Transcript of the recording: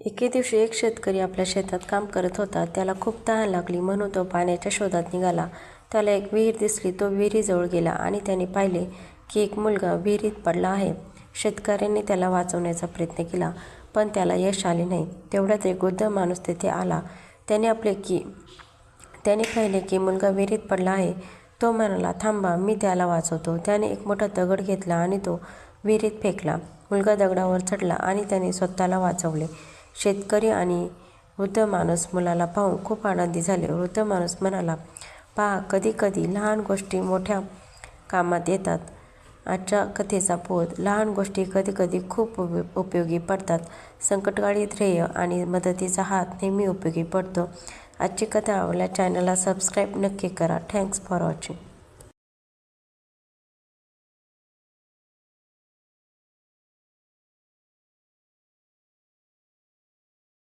एके दिवशी एक शेतकरी आपल्या शेतात काम करत होता. त्याला खूप तहान लागली म्हणून तो पाण्याच्या शोधात निघाला. त्याला एक विहीर दिसली. तो विहिरीजवळ गेला आणि त्याने पाहिले की एक मुलगा विहिरीत पडला आहे. शेतकऱ्यांनी त्याला वाचवण्याचा प्रयत्न केला पण त्याला यश आले नाही. तेवढ्यात एक वृद्ध माणूस तेथे आला. त्याने पाहिले की मुलगा विहिरीत पडला आहे. तो म्हणाला, थांबा, मी त्याला वाचवतो. त्याने एक मोठा दगड घेतला आणि तो विहिरीत फेकला. मुलगा दगडावर चढला आणि त्याने स्वतःला वाचवले. शेतकरी आणि वृद्ध माणूस मुलाला पाहून खूप आनंदी झाले. वृद्ध माणूस म्हणाला, पहा, कधी कधी लहान गोष्टी मोठ्या कामात येतात. आजच्या कथेचा बोध: लहान गोष्टी कधी कधी खूप उपयोगी पडतात. संकटकाळी ध्येय आणि मदतीचा हात नेहमी उपयोगी पडतो. आजची कथा आवडल्यास चॅनलला सबस्क्राईब नक्की करा. Thanks for watching.